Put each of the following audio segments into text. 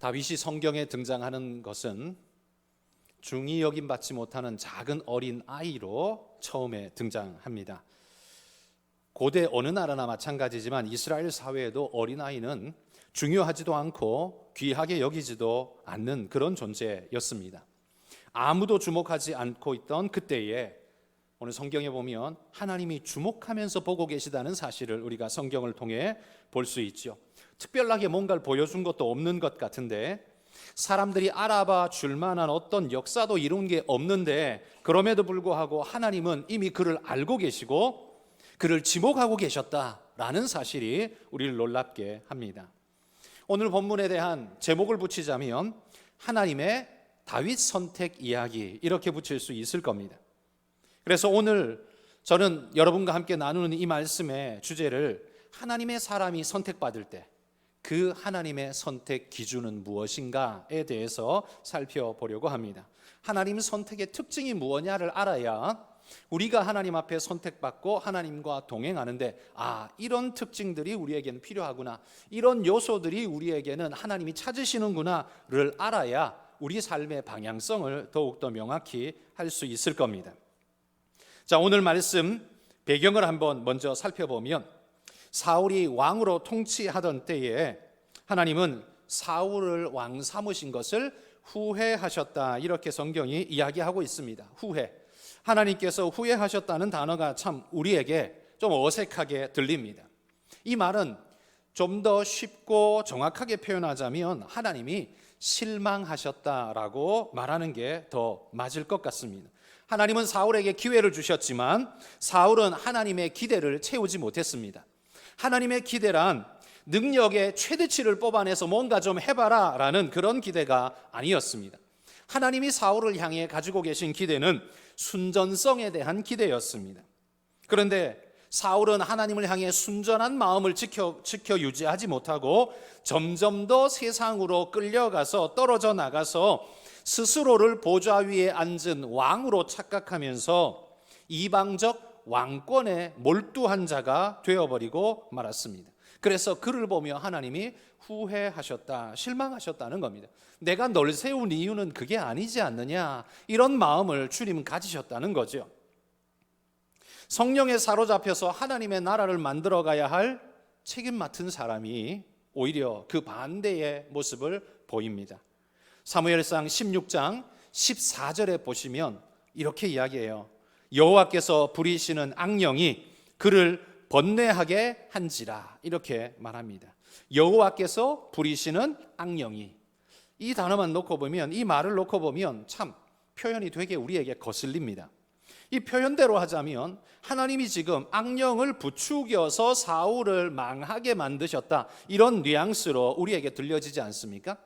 다윗이 성경에 등장하는 것은 중히 여김받지 못하는 작은 어린 아이로 처음에 등장합니다. 고대 어느 나라나 마찬가지지만 이스라엘 사회에도 어린아이는 중요하지도 않고 귀하게 여기지도 않는 그런 존재였습니다. 아무도 주목하지 않고 있던 그때에 오늘 성경에 보면 하나님이 주목하면서 보고 계시다는 사실을 우리가 성경을 통해 볼 수 있죠. 특별하게 뭔가를 보여준 것도 없는 것 같은데, 사람들이 알아봐 줄 만한 어떤 역사도 이룬 게 없는데, 그럼에도 불구하고 하나님은 이미 그를 알고 계시고 그를 지목하고 계셨다라는 사실이 우리를 놀랍게 합니다. 오늘 본문에 대한 제목을 붙이자면 하나님의 다윗 선택 이야기, 이렇게 붙일 수 있을 겁니다. 그래서 오늘 저는 여러분과 함께 나누는 이 말씀의 주제를 하나님의 사람이 선택받을 때 그 하나님의 선택 기준은 무엇인가에 대해서 살펴보려고 합니다. 하나님 선택의 특징이 무엇냐를 알아야 우리가 하나님 앞에 선택받고 하나님과 동행하는데, 이런 특징들이 우리에게는 필요하구나, 이런 요소들이 우리에게는 하나님이 찾으시는구나를 알아야 우리 삶의 방향성을 더욱더 명확히 할 수 있을 겁니다. 자, 오늘 말씀 배경을 한번 먼저 살펴보면, 사울이 왕으로 통치하던 때에 하나님은 사울을 왕 삼으신 것을 후회하셨다, 이렇게 성경이 이야기하고 있습니다. 후회. 하나님께서 후회하셨다는 단어가 참 우리에게 좀 어색하게 들립니다. 이 말은 좀 더 쉽고 정확하게 표현하자면 하나님이 실망하셨다라고 말하는 게 더 맞을 것 같습니다. 하나님은 사울에게 기회를 주셨지만 사울은 하나님의 기대를 채우지 못했습니다. 하나님의 기대란 능력의 최대치를 뽑아내서 뭔가 좀 해봐라 라는 그런 기대가 아니었습니다. 하나님이 사울을 향해 가지고 계신 기대는 순전성에 대한 기대였습니다. 그런데 사울은 하나님을 향해 순전한 마음을 지켜 유지하지 못하고 점점 더 세상으로 끌려가서 떨어져 나가서 스스로를 보좌 위에 앉은 왕으로 착각하면서 이방적 왕권에 몰두한 자가 되어버리고 말았습니다. 그래서 그를 보며 하나님이 후회하셨다, 실망하셨다는 겁니다. 내가 널 세운 이유는 그게 아니지 않느냐, 이런 마음을 주님은 가지셨다는 거죠. 성령에 사로잡혀서 하나님의 나라를 만들어가야 할 책임 맡은 사람이 오히려 그 반대의 모습을 보입니다. 사무엘상 16장 14절에 보시면 이렇게 이야기해요. 여호와께서 부리시는 악령이 그를 번뇌하게 한지라, 이렇게 말합니다. 여호와께서 부리시는 악령이, 이 단어만 놓고 보면, 이 말을 놓고 보면 참 표현이 되게 우리에게 거슬립니다. 이 표현대로 하자면 하나님이 지금 악령을 부추겨서 사울을 망하게 만드셨다, 이런 뉘앙스로 우리에게 들려지지 않습니까?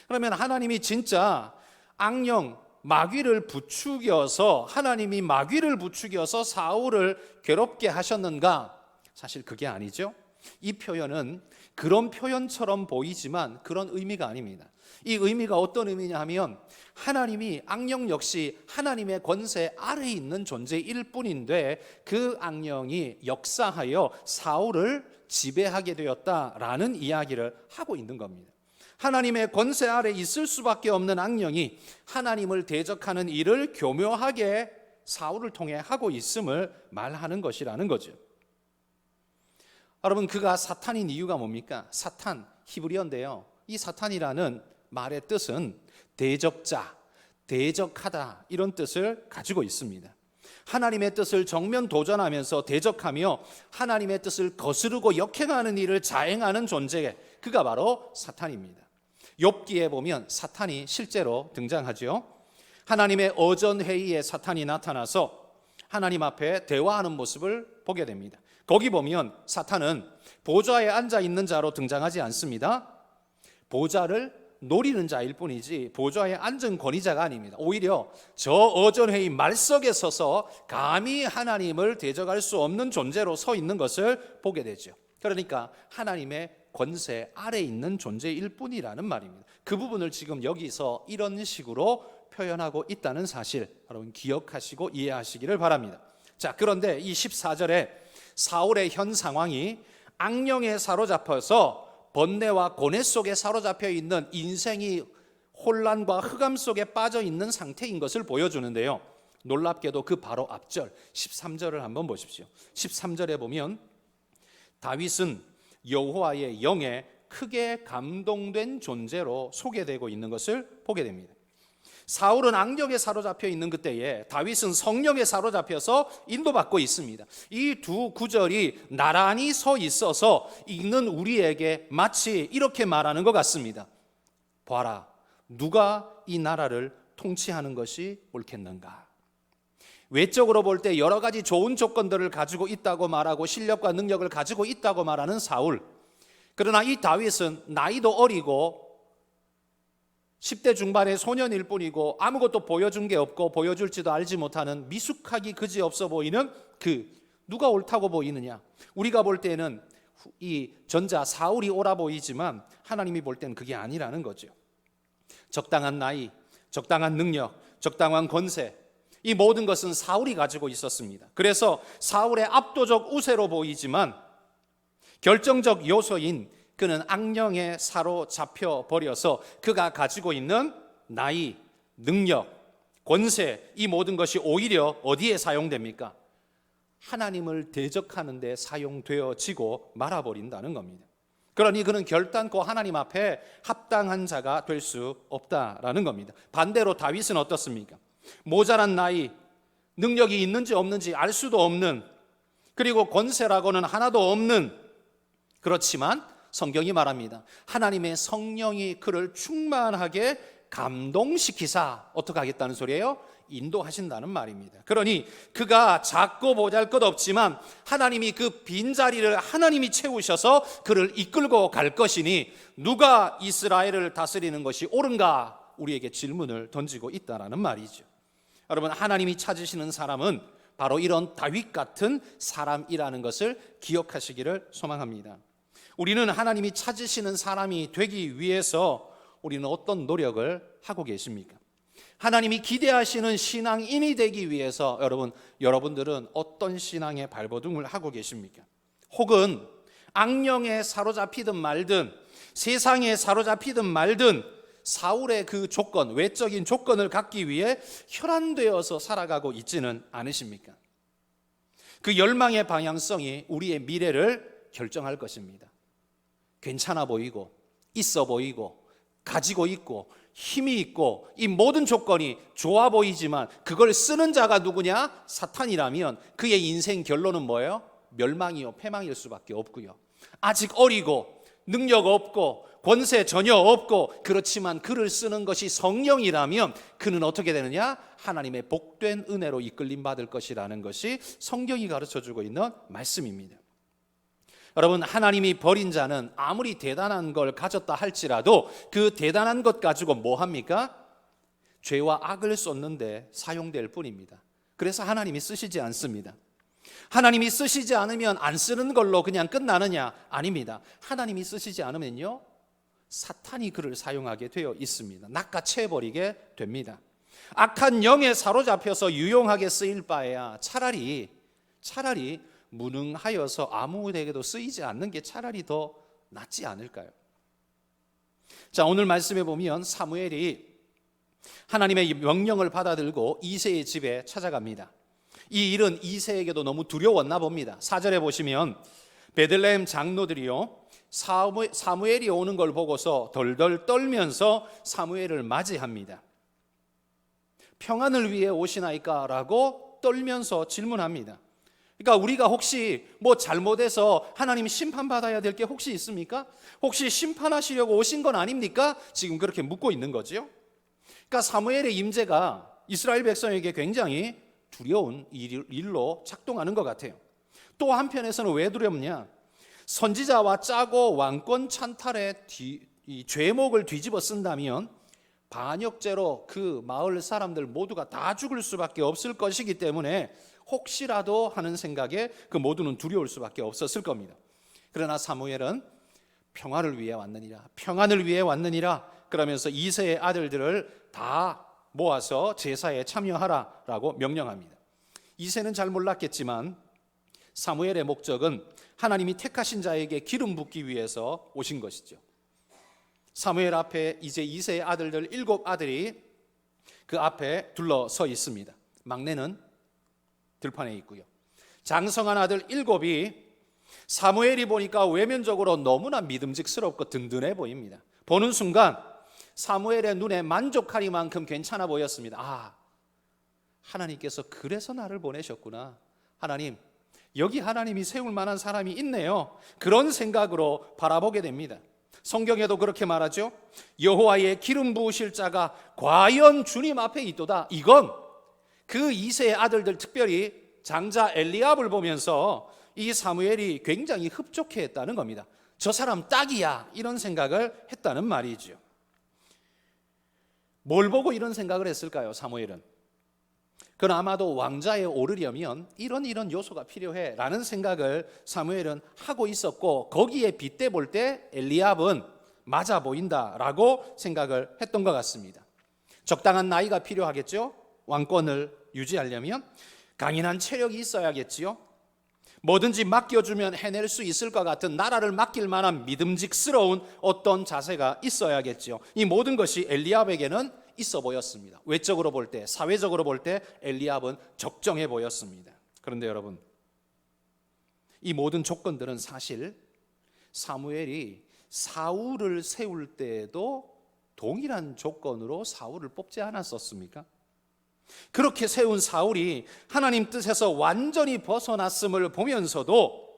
그러면 하나님이 진짜 악령, 마귀를 부추겨서, 하나님이 마귀를 부추겨서 사울을 괴롭게 하셨는가? 사실 그게 아니죠. 이 표현은 그런 표현처럼 보이지만 그런 의미가 아닙니다. 이 의미가 어떤 의미냐 하면, 하나님이 악령 역시 하나님의 권세 아래에 있는 존재일 뿐인데 그 악령이 역사하여 사울을 지배하게 되었다라는 이야기를 하고 있는 겁니다. 하나님의 권세 아래 있을 수밖에 없는 악령이 하나님을 대적하는 일을 교묘하게 사울을 통해 하고 있음을 말하는 것이라는 거죠. 여러분, 그가 사탄인 이유가 뭡니까? 사탄, 히브리어인데요, 이 사탄이라는 말의 뜻은 대적자, 대적하다, 이런 뜻을 가지고 있습니다. 하나님의 뜻을 정면 도전하면서 대적하며 하나님의 뜻을 거스르고 역행하는 일을 자행하는 존재, 그가 바로 사탄입니다. 욥기에 보면 사탄이 실제로 등장하죠. 하나님의 어전회의에 사탄이 나타나서 하나님 앞에 대화하는 모습을 보게 됩니다. 거기 보면 사탄은 보좌에 앉아 있는 자로 등장하지 않습니다. 보좌를 노리는 자일 뿐이지 보좌에 앉은 권위자가 아닙니다. 오히려 저 어전회의 말석에 서서 감히 하나님을 대적할 수 없는 존재로 서 있는 것을 보게 되죠. 그러니까 하나님의 권세 아래에 있는 존재일 뿐이라는 말입니다. 그 부분을 지금 여기서 이런 식으로 표현하고 있다는 사실, 여러분 기억하시고 이해하시기를 바랍니다. 자, 그런데 이 14절에 사울의 현 상황이 악령에 사로잡혀서 번뇌와 고뇌 속에 사로잡혀 있는 인생이 혼란과 흑암 속에 빠져 있는 상태인 것을 보여주는데요. 놀랍게도 그 바로 앞절 13절을 한번 보십시오. 13절에 보면 다윗은 여호와의 영에 크게 감동된 존재로 소개되고 있는 것을 보게 됩니다. 사울은 악령에 사로잡혀 있는 그때에 다윗은 성령에 사로잡혀서 인도받고 있습니다. 이 두 구절이 나란히 서 있어서 읽는 우리에게 마치 이렇게 말하는 것 같습니다. 봐라, 누가 이 나라를 통치하는 것이 옳겠는가? 외적으로 볼 때 여러 가지 좋은 조건들을 가지고 있다고 말하고 실력과 능력을 가지고 있다고 말하는 사울. 그러나 이 다윗은 나이도 어리고 10대 중반의 소년일 뿐이고 아무것도 보여준 게 없고 보여줄지도 알지 못하는 미숙하기 그지없어 보이는 누가 옳다고 보이느냐? 우리가 볼 때는 이 전자 사울이 옳아 보이지만 하나님이 볼 때는 그게 아니라는 거죠. 적당한 나이, 적당한 능력, 적당한 권세, 이 모든 것은 사울이 가지고 있었습니다. 그래서 사울의 압도적 우세로 보이지만 결정적 요소인 그는 악령에 사로잡혀 버려서 그가 가지고 있는 나이, 능력, 권세, 이 모든 것이 오히려 어디에 사용됩니까? 하나님을 대적하는 데 사용되어지고 말아버린다는 겁니다. 그러니 그는 결단코 하나님 앞에 합당한 자가 될 수 없다라는 겁니다. 반대로 다윗은 어떻습니까? 모자란 나이, 능력이 있는지 없는지 알 수도 없는, 그리고 권세라고는 하나도 없는, 그렇지만 성경이 말합니다. 하나님의 성령이 그를 충만하게 감동시키사 어떻게 하겠다는 소리예요? 인도하신다는 말입니다. 그러니 그가 작고 보잘것없지만 하나님이 그 빈자리를 하나님이 채우셔서 그를 이끌고 갈 것이니 누가 이스라엘을 다스리는 것이 옳은가? 우리에게 질문을 던지고 있다는 말이죠. 여러분, 하나님이 찾으시는 사람은 바로 이런 다윗 같은 사람이라는 것을 기억하시기를 소망합니다. 우리는 하나님이 찾으시는 사람이 되기 위해서 우리는 어떤 노력을 하고 계십니까? 하나님이 기대하시는 신앙인이 되기 위해서 여러분들은 어떤 신앙의 발버둥을 하고 계십니까? 혹은 악령에 사로잡히든 말든 세상에 사로잡히든 말든 사울의 그 조건, 외적인 조건을 갖기 위해 혈안되어서 살아가고 있지는 않으십니까? 그 열망의 방향성이 우리의 미래를 결정할 것입니다. 괜찮아 보이고 있어 보이고 가지고 있고 힘이 있고 이 모든 조건이 좋아 보이지만 그걸 쓰는 자가 누구냐? 사탄이라면 그의 인생 결론은 뭐예요? 멸망이요 패망일 수밖에 없고요. 아직 어리고 능력 없고 권세 전혀 없고 그렇지만 그를 쓰는 것이 성령이라면 그는 어떻게 되느냐? 하나님의 복된 은혜로 이끌림 받을 것이라는 것이 성경이 가르쳐주고 있는 말씀입니다. 여러분, 하나님이 버린 자는 아무리 대단한 걸 가졌다 할지라도 그 대단한 것 가지고 뭐 합니까? 죄와 악을 쏟는데 사용될 뿐입니다. 그래서 하나님이 쓰시지 않습니다. 하나님이 쓰시지 않으면 안 쓰는 걸로 그냥 끝나느냐? 아닙니다. 하나님이 쓰시지 않으면요 사탄이 그를 사용하게 되어 있습니다. 낚아채버리게 됩니다. 악한 영에 사로잡혀서 유용하게 쓰일 바에야 차라리 무능하여서 아무에게도 쓰이지 않는 게 차라리 더 낫지 않을까요? 자, 오늘 말씀에 보면 사무엘이 하나님의 명령을 받아들고 이새의 집에 찾아갑니다. 이 일은 이새에게도 너무 두려웠나 봅니다. 4절에 보시면 베들레헴 장로들이요 사무엘이 오는 걸 보고서 덜덜 떨면서 사무엘을 맞이합니다. 평안을 위해 오시나이까? 라고 떨면서 질문합니다. 그러니까 우리가 혹시 뭐 잘못해서 하나님 심판받아야 될 게 혹시 있습니까? 혹시 심판하시려고 오신 건 아닙니까? 지금 그렇게 묻고 있는 거죠. 그러니까 사무엘의 임재가 이스라엘 백성에게 굉장히 두려운 일로 작동하는 것 같아요. 또 한편에서는 왜 두렵냐? 선지자와 짜고 왕권 찬탈의 이 죄목을 뒤집어 쓴다면 반역죄로 그 마을 사람들 모두가 다 죽을 수밖에 없을 것이기 때문에 혹시라도 하는 생각에 그 모두는 두려울 수밖에 없었을 겁니다. 그러나 사무엘은 평화를 위해 왔느니라, 평안을 위해 왔느니라 그러면서 이새의 아들들을 다 모아서 제사에 참여하라라고 명령합니다. 이새는 잘 몰랐겠지만 사무엘의 목적은 하나님이 택하신 자에게 기름 붓기 위해서 오신 것이죠. 사무엘 앞에 이제 이새의 아들들 7 아들이 그 앞에 둘러서 있습니다. 막내는 들판에 있고요. 장성한 아들 7이 사무엘이 보니까 외면적으로 너무나 믿음직스럽고 든든해 보입니다. 보는 순간 사무엘의 눈에 만족하리만큼 괜찮아 보였습니다. 하나님께서 그래서 나를 보내셨구나. 하나님, 여기 하나님이 세울 만한 사람이 있네요. 그런 생각으로 바라보게 됩니다. 성경에도 그렇게 말하죠. 여호와의 기름 부으실 자가 과연 주님 앞에 있도다. 이건 그 이새의 아들들, 특별히 장자 엘리압을 보면서 이 사무엘이 굉장히 흡족해했다는 겁니다. 저 사람 딱이야, 이런 생각을 했다는 말이죠. 뭘 보고 이런 생각을 했을까요? 사무엘은 그건 아마도 왕자에 오르려면 이런 요소가 필요해 라는 생각을 사무엘은 하고 있었고, 거기에 빗대 볼 때 엘리압은 맞아 보인다라고 생각을 했던 것 같습니다. 적당한 나이가 필요하겠죠. 왕권을 유지하려면 강인한 체력이 있어야겠지요. 뭐든지 맡겨주면 해낼 수 있을 것 같은, 나라를 맡길 만한 믿음직스러운 어떤 자세가 있어야겠죠. 이 모든 것이 엘리압에게는 있어 보였습니다. 외적으로 볼 때, 사회적으로 볼 때 엘리압은 적정해 보였습니다. 그런데 여러분, 이 모든 조건들은 사실 사무엘이 사울을 세울 때에도 동일한 조건으로 사울을 뽑지 않았었습니까? 그렇게 세운 사울이 하나님 뜻에서 완전히 벗어났음을 보면서도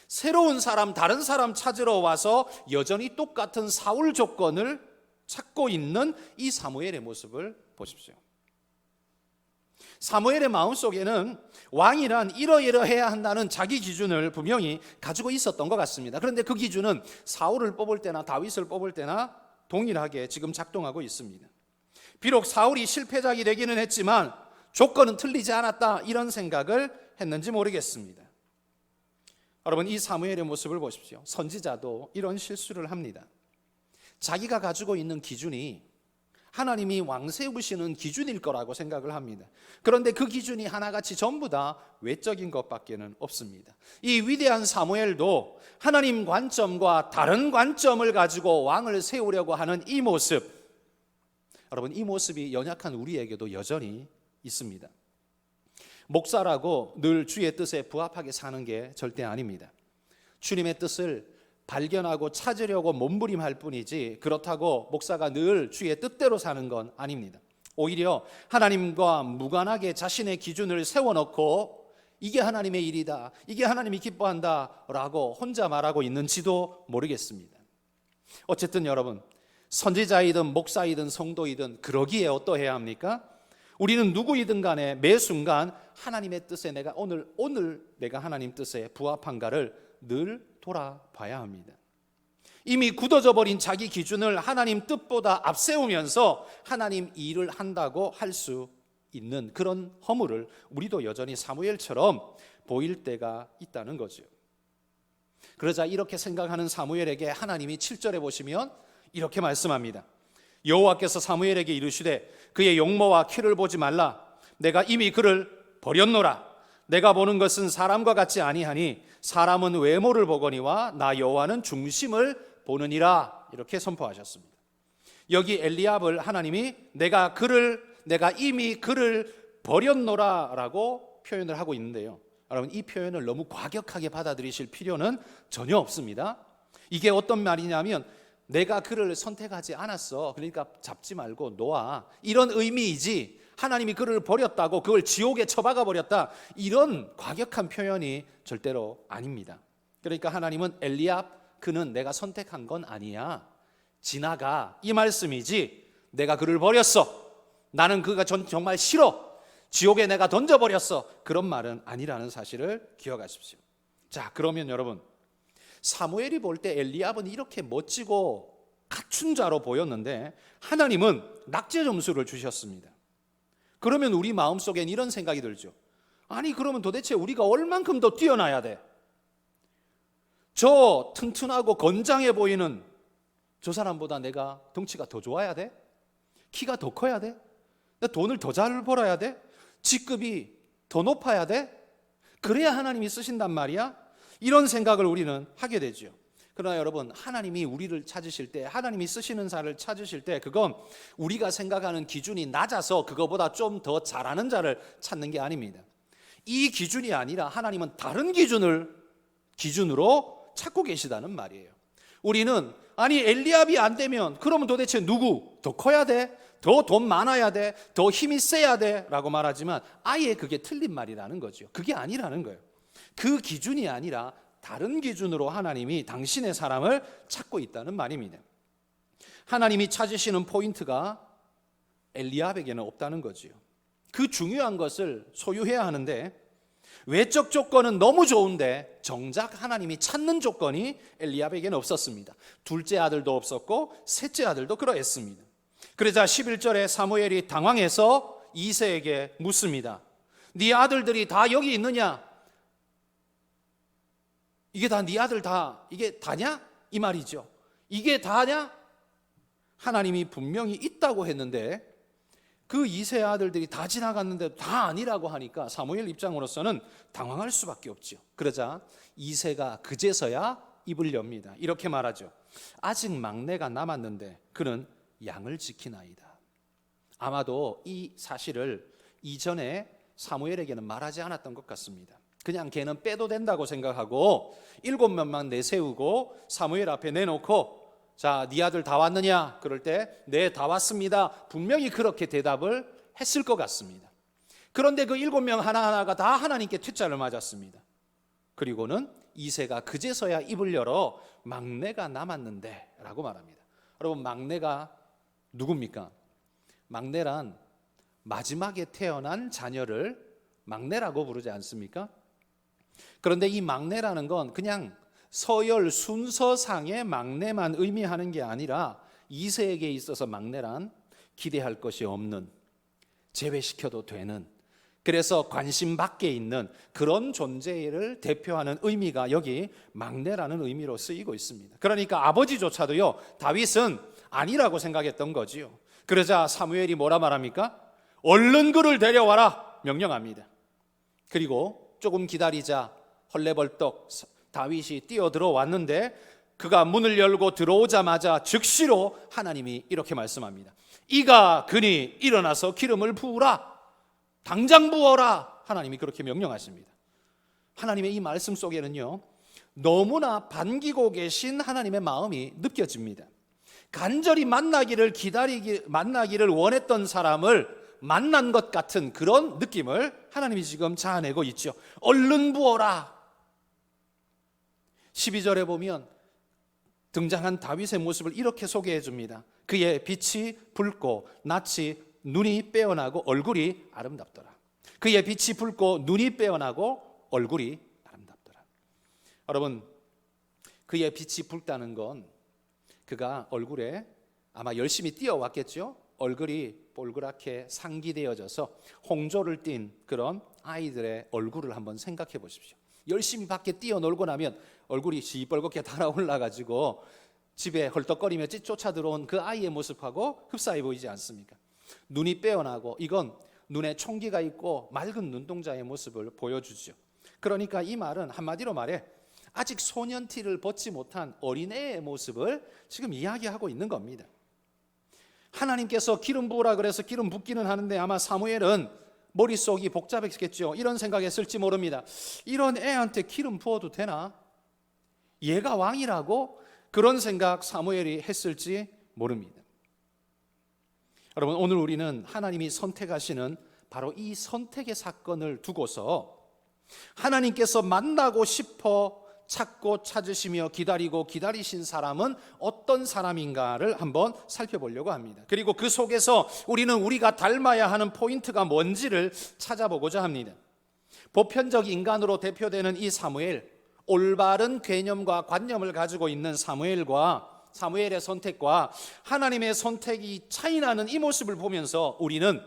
새로운 사람, 다른 사람 찾으러 와서 여전히 똑같은 사울 조건을 찾고 있는 이 사무엘의 모습을 보십시오. 사무엘의 마음속에는 왕이란 이러이러해야 한다는 자기 기준을 분명히 가지고 있었던 것 같습니다. 그런데 그 기준은 사울을 뽑을 때나 다윗을 뽑을 때나 동일하게 지금 작동하고 있습니다. 비록 사울이 실패작이 되기는 했지만 조건은 틀리지 않았다, 이런 생각을 했는지 모르겠습니다. 여러분, 이 사무엘의 모습을 보십시오. 선지자도 이런 실수를 합니다. 자기가 가지고 있는 기준이 하나님이 왕 세우시는 기준일 거라고 생각을 합니다. 그런데 그 기준이 하나같이 전부 다 외적인 것밖에는 없습니다. 이 위대한 사무엘도 하나님 관점과 다른 관점을 가지고 왕을 세우려고 하는 이 모습, 여러분, 이 모습이 연약한 우리에게도 여전히 있습니다. 목사라고 늘 주의 뜻에 부합하게 사는 게 절대 아닙니다. 주님의 뜻을 발견하고 찾으려고 몸부림할 뿐이지, 그렇다고 목사가 늘 주의 뜻대로 사는 건 아닙니다. 오히려 하나님과 무관하게 자신의 기준을 세워놓고 이게 하나님의 일이다, 이게 하나님이 기뻐한다 라고 혼자 말하고 있는지도 모르겠습니다. 어쨌든 여러분, 선지자이든 목사이든 성도이든 그러기에 어떠해야 합니까? 우리는 누구이든 간에 매 순간 하나님의 뜻에 내가 오늘 내가 하나님 뜻에 부합한가를 늘 돌아봐야 합니다. 이미 굳어져 버린 자기 기준을 하나님 뜻보다 앞세우면서 하나님 일을 한다고 할 수 있는 그런 허물을 우리도 여전히 사무엘처럼 보일 때가 있다는 거죠. 그러자 이렇게 생각하는 사무엘에게 하나님이 7절에 보시면 이렇게 말씀합니다. 여호와께서 사무엘에게 이르시되 그의 용모와 키를 보지 말라. 내가 이미 그를 버렸노라. 내가 보는 것은 사람과 같지 아니하니 사람은 외모를 보거니와 나 여호와는 중심을 보느니라. 이렇게 선포하셨습니다. 여기 엘리압을 하나님이 내가 이미 그를 버렸노라 라고 표현을 하고 있는데요, 여러분, 이 표현을 너무 과격하게 받아들이실 필요는 전혀 없습니다. 이게 어떤 말이냐면 내가 그를 선택하지 않았어, 그러니까 잡지 말고 놓아, 이런 의미이지 하나님이 그를 버렸다고 그걸 지옥에 처박아 버렸다, 이런 과격한 표현이 절대로 아닙니다. 그러니까 하나님은 엘리압, 그는 내가 선택한 건 아니야, 지나가, 이 말씀이지 내가 그를 버렸어, 나는 그가 정말 싫어, 지옥에 내가 던져버렸어, 그런 말은 아니라는 사실을 기억하십시오. 자, 그러면 여러분, 사무엘이 볼 때 엘리압은 이렇게 멋지고 갖춘 자로 보였는데 하나님은 낙제 점수를 주셨습니다. 그러면 우리 마음속엔 이런 생각이 들죠. 아니, 그러면 도대체 우리가 얼만큼 더 뛰어나야 돼? 저 튼튼하고 건장해 보이는 저 사람보다 내가 덩치가 더 좋아야 돼? 키가 더 커야 돼? 내 돈을 더 잘 벌어야 돼? 직급이 더 높아야 돼? 그래야 하나님이 쓰신단 말이야? 이런 생각을 우리는 하게 되죠. 그러나 여러분, 하나님이 우리를 찾으실 때, 하나님이 쓰시는 자를 찾으실 때, 그건 우리가 생각하는 기준이 낮아서 그거보다 좀 더 잘하는 자를 찾는 게 아닙니다. 이 기준이 아니라 하나님은 다른 기준으로 찾고 계시다는 말이에요. 우리는 아니 엘리압이 안 되면 그러면 도대체 누구? 더 커야 돼? 더 돈 많아야 돼? 더 힘이 세야 돼? 라고 말하지만 아예 그게 틀린 말이라는 거죠. 그게 아니라는 거예요. 그 기준이 아니라 다른 기준으로 하나님이 당신의 사람을 찾고 있다는 말입니다. 하나님이 찾으시는 포인트가 엘리압에게는 없다는 거지요. 그 중요한 것을 소유해야 하는데 외적 조건은 너무 좋은데 정작 하나님이 찾는 조건이 엘리압에게는 없었습니다. 둘째 아들도 없었고 셋째 아들도 그러했습니다. 그러자 11절에 사무엘이 당황해서 이새에게 묻습니다. 네 아들들이 다 여기 있느냐? 이게 다 네 아들 이게 다냐? 이 말이죠. 이게 다냐? 하나님이 분명히 있다고 했는데 그 이세 아들들이 다 지나갔는데 다 아니라고 하니까 사무엘 입장으로서는 당황할 수밖에 없죠. 그러자 이세가 그제서야 입을 엽니다. 이렇게 말하죠. 아직 막내가 남았는데 그는 양을 지키나이다. 아마도 이 사실을 이전에 사무엘에게는 말하지 않았던 것 같습니다. 그냥 걔는 빼도 된다고 생각하고 7명만 내세우고 사무엘 앞에 내놓고 자, 네 아들 다 왔느냐? 그럴 때 네, 다 왔습니다. 분명히 그렇게 대답을 했을 것 같습니다. 그런데 그 7명 하나하나가 다 하나님께 퇴짜를 맞았습니다. 그리고는 이새가 그제서야 입을 열어 막내가 남았는데 라고 말합니다. 여러분, 막내가 누굽니까? 막내란 마지막에 태어난 자녀를 막내라고 부르지 않습니까? 그런데 이 막내라는 건 그냥 서열 순서상의 막내만 의미하는 게 아니라 이세에게 있어서 막내란 기대할 것이 없는, 제외시켜도 되는, 그래서 관심 밖에 있는 그런 존재를 대표하는 의미가 여기 막내라는 의미로 쓰이고 있습니다. 그러니까 아버지조차도요, 다윗은 아니라고 생각했던 거지요. 그러자 사무엘이 뭐라 말합니까? 얼른 그를 데려와라 명령합니다. 그리고 조금 기다리자 헐레벌떡 다윗이 뛰어들어 왔는데 그가 문을 열고 들어오자마자 즉시로 하나님이 이렇게 말씀합니다. 이가 그니 일어나서 기름을 부으라. 당장 부어라. 하나님이 그렇게 명령하십니다. 하나님의 이 말씀 속에는요, 너무나 반기고 계신 하나님의 마음이 느껴집니다. 간절히 만나기를 원했던 사람을 만난 것 같은 그런 느낌을 하나님이 지금 자아내고 있죠. 얼른 부어라. 12절에 보면 등장한 다윗의 모습을 이렇게 소개해 줍니다. 그의 빛이 붉고 낯이 눈이 빼어나고 얼굴이 아름답더라. 그의 빛이 붉고 눈이 빼어나고 얼굴이 아름답더라. 여러분, 그의 빛이 붉다는 건 그가 얼굴에 아마 열심히 뛰어왔겠죠. 얼굴이 볼그랗게 상기되어져서 홍조를 띤 그런 아이들의 얼굴을 한번 생각해 보십시오. 열심히 밖에 뛰어놀고 나면 얼굴이 시뻘겋게 달아올라가지고 집에 헐떡거리며 쫓아 들어온 그 아이의 모습하고 흡사해 보이지 않습니까? 눈이 빼어나고 이건 눈에 총기가 있고 맑은 눈동자의 모습을 보여주죠. 그러니까 이 말은 한마디로 말해 아직 소년티를 벗지 못한 어린애의 모습을 지금 이야기하고 있는 겁니다. 하나님께서 기름 부으라 그래서 기름 붓기는 하는데 아마 사무엘은 머릿속이 복잡했겠죠. 이런 생각했을지 모릅니다. 이런 애한테 기름 부어도 되나? 얘가 왕이라고? 그런 생각 사무엘이 했을지 모릅니다. 여러분, 오늘 우리는 하나님이 선택하시는 바로 이 선택의 사건을 두고서 하나님께서 만나고 싶어 찾고 찾으시며 기다리고 기다리신 사람은 어떤 사람인가를 한번 살펴보려고 합니다. 그리고 그 속에서 우리는 우리가 닮아야 하는 포인트가 뭔지를 찾아보고자 합니다. 보편적 인간으로 대표되는 이 사무엘, 올바른 개념과 관념을 가지고 있는 사무엘의 선택과 하나님의 선택이 차이나는 이 모습을 보면서 우리는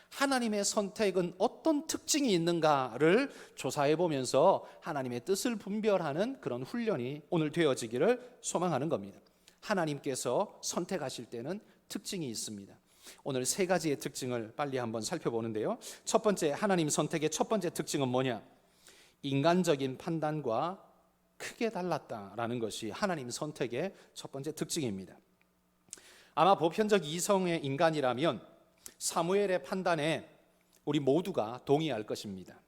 하나님의 선택은 어떤 특징이 있는가를 조사해 보면서 하나님의 뜻을 분별하는 그런 훈련이 오늘 되어지기를 소망하는 겁니다. 하나님께서 선택하실 때는 특징이 있습니다. 오늘 3가지의 특징을 빨리 한번 살펴보는데요. 첫 번째, 하나님 선택의 첫 번째 특징은 뭐냐? 인간적인 판단과 크게 달랐다라는 것이 하나님 선택의 첫 번째 특징입니다. 아마 보편적 이성의 인간이라면 사무엘의 판단에 우리 모두가 동의할 것입니다.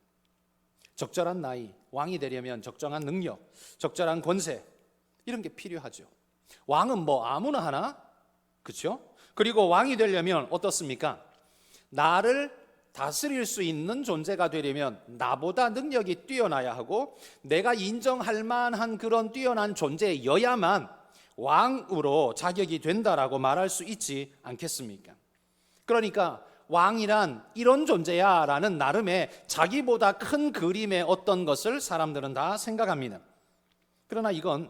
적절한 나이, 왕이 되려면 적정한 능력, 적절한 권세, 이런 게 필요하죠. 왕은 뭐 아무나 하나? 그렇죠? 그리고 왕이 되려면 어떻습니까? 나를 다스릴 수 있는 존재가 되려면 나보다 능력이 뛰어나야 하고 내가 인정할 만한 그런 뛰어난 존재여야만 왕으로 자격이 된다라고 말할 수 있지 않겠습니까? 그러니까 왕이란 이런 존재야 라는 나름의 자기보다 큰 그림의 어떤 것을 사람들은 다 생각합니다. 그러나 이건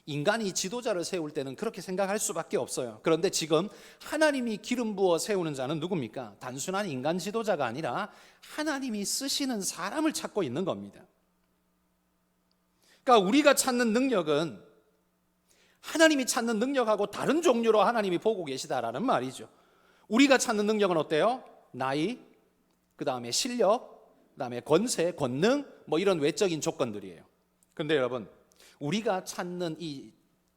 인간이 지도자를 세울 때는 그렇게 생각할 수밖에 없어요. 그런데 지금 하나님이 기름 부어 세우는 자는 누굽니까? 단순한 인간 지도자가 아니라 하나님이 쓰시는 사람을 찾고 있는 겁니다. 그러니까 우리가 찾는 능력은 하나님이 찾는 능력하고 다른 종류로 하나님이 보고 계시다라는 말이죠. 우리가 찾는 능력은 어때요? 나이, 그 다음에 실력, 그 다음에 권세, 권능, 뭐 이런 외적인 조건들이에요. 그런데 여러분, 우리가 찾는